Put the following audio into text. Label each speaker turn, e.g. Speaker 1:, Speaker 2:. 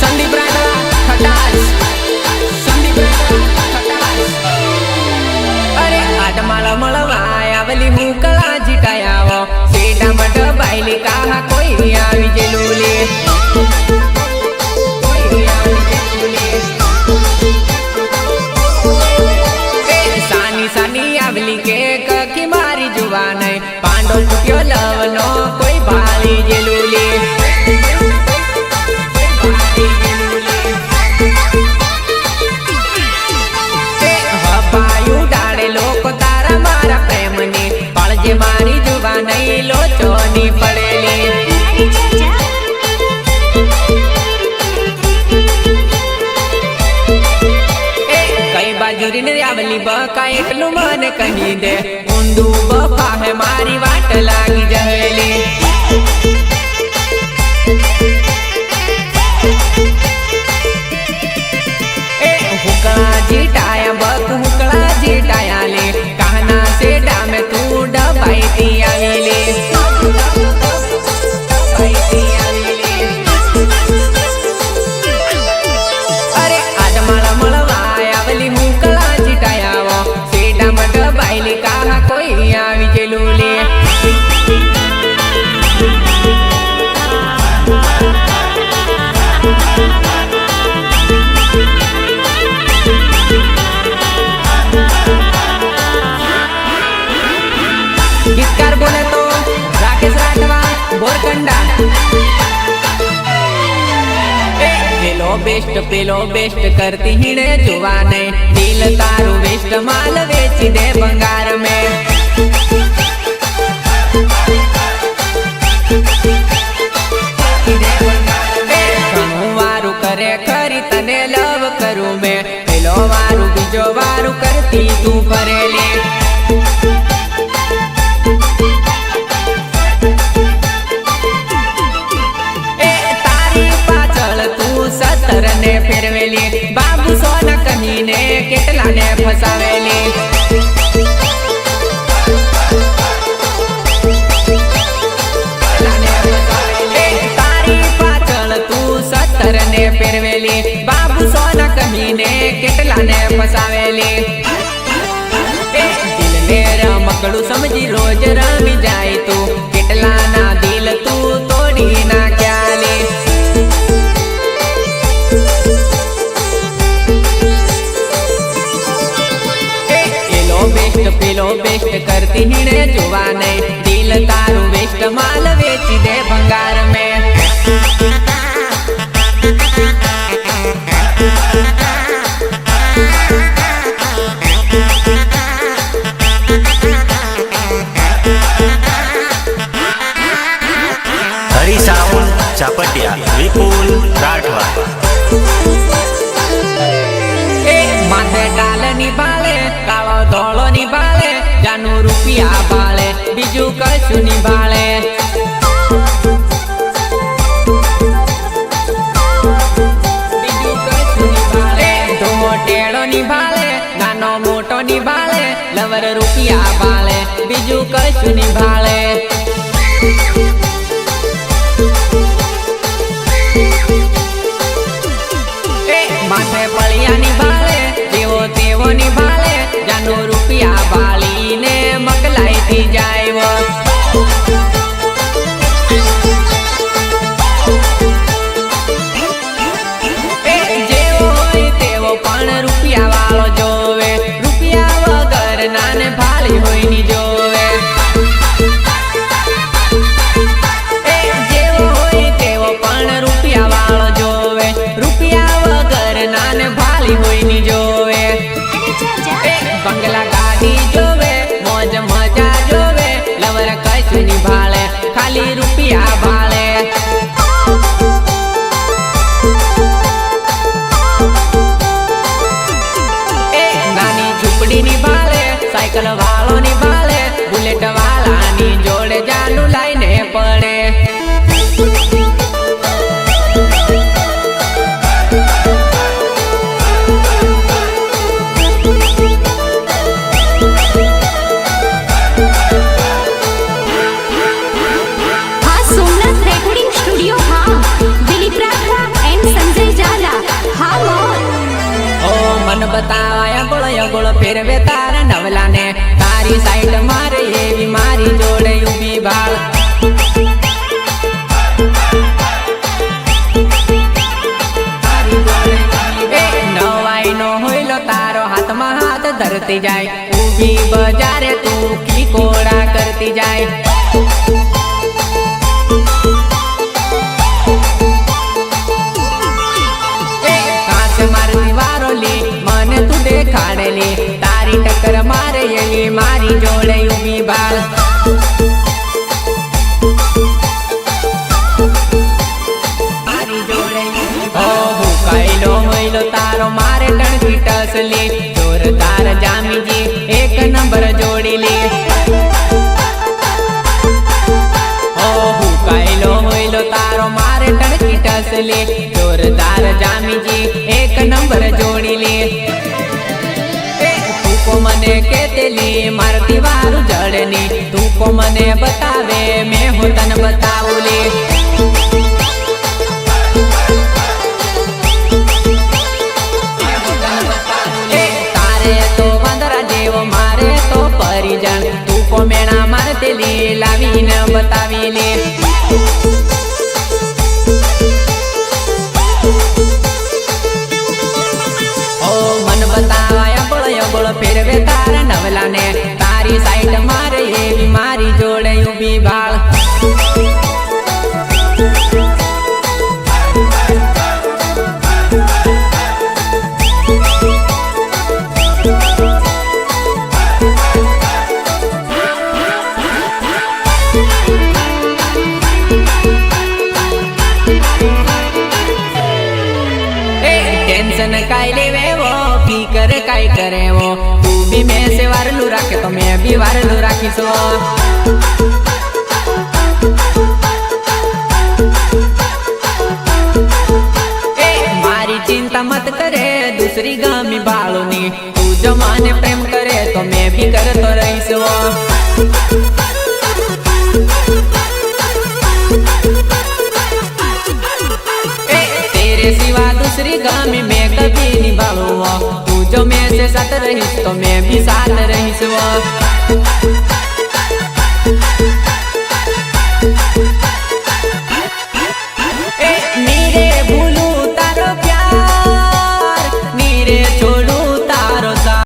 Speaker 1: संदीप राणा खटास, संदीप राणा खटास। अरे आदमाला मळवाय आवली मुकळा जिटायावो सेडा मठ बायली काहा कोई आवी जेलुले कोई आवी जेलुले सानी सानी आवली के ककी मारी जुवान पांडो टुक्यो लवनो कोई भाली जेलुले मारी जुबान लोचोनी पड़ेली कई बाजुरी ने आवली बका एकलू मन कही दे ऊंधू बफा है मारी वाट लागी जहेली हुकड़ा जीटाया बक हुकड़ा जीटाया ले कहना से डामे तू डबाईती आवेले अरे आदमाला मळवाय आवली मुकळा जिटायावो सेडा मठ बायली काहा कोई आवी जेलुले गीतकार बोले तो राकेश राठवा बोरकंडा पेलो बेस्ट करती हिणे जुवाने दिल तारू वेस्ट माल वेची दे बंगार में वारू करे खरी तने लव करू मैं पेलो वारू बीजो वारू करती तू करेली ने फेरवेली बाबू सोना कहीं ने केटला ने फसावेली तारी पाचल तू 70 ने फेरवेली बाबू सोना कहीं ने केटला ने फसावेली दिल ने रमकड़ू समझी रोज रमी जाए तू केटला ना दिल तू तोड़ी ना क्याली पेलो बेस्ट करती हिणे जुवाने दिल तारू वेस्ट माल वेची दे भंगार में
Speaker 2: हरी साउंड चापटिया विपुल राठवा
Speaker 1: माथे डाल निभाले कालो धोलो निभाले जानू रुपिया बाले बीजू कशु निभाले बीजू कशु निभाले धोमो टेड़ो निभाले नानो मोटो निभाले लवर रुपिया बाले बीजू कशु निभाले माथे पलिया निभाले देवो तेवो निभाले जानू रुपिया बाली ने मकलाई थी जाए वो जेवो होय तेवो पण रुपिया वालो जोवे रुपिया वगर नाने भाली होय नी जोवे जेवो होय तेवो पण रुपिया वालो जोवे रुपिया नाने भाली होई नी जोवे बंगला गाड़ी जोवे मौज मजा जोवे लवर कछु नी भाले खाली रुपिया भाले नानी झुपड़ी नी भाले साइकिल वालो नी भाले बुलेट वाला नी जोड़े जानू लाइने पड़े
Speaker 3: Sonath Recording Studio, हाँ, दिलीप राठवा एंड संजय
Speaker 1: बताया गोળ ફેરવે તારા નવલા ને તારી સાઈડ મારે એવી મારી જોડે ઊભી ભાળ નવાઈ નો હોયલો તારો હાથમાં હાથ ધરતી જાય ઊભી બજારે તું કી કોડા કરતી જાય મારતી વારોલી મને તું દેખાડેલી તારી ટક્કર મારે એવી મારી જોડે ઊભી ભાળ મારી જોડે હું કઈલો હોઈલો તારો મારે ટણકી ટસલી જોરદાર જામીજી એક નંબર જોડી લે હું કઈલો હોઈલો તારો મારે ટણકી ટસલી જોરદાર જામીજી એક નંબર જોડી લે તું કો મને કેતેલી મારતી વારું જડની તું કો મને બતાવે મેં હું તને બતાવું લે તારે તો વાંદરા જેવો મારે તો પરિજણ તું કો મેણા મારતેલી લાવીને બતાવી લે बताया ફેરવે તારા નવલા ને તારી સાઈડ મારે એવી મારી જોડે ઊભી ભાળ टेंशन काई लेवे वो फीकर काई करे वो तू भी मैं से वारलू राखे तो मैं भी वारलू राखी सो मारी चिंता मत करे दूसरी गामी बाळोनी तू जो माने प्रेम करे तो मैं भी करतो रहीश वो तेरे सिवा दूसरी गामी मैं कभी निभाऊंगा तू जो मैं से साथ रहीस तो मैं भी साथ रहीस वो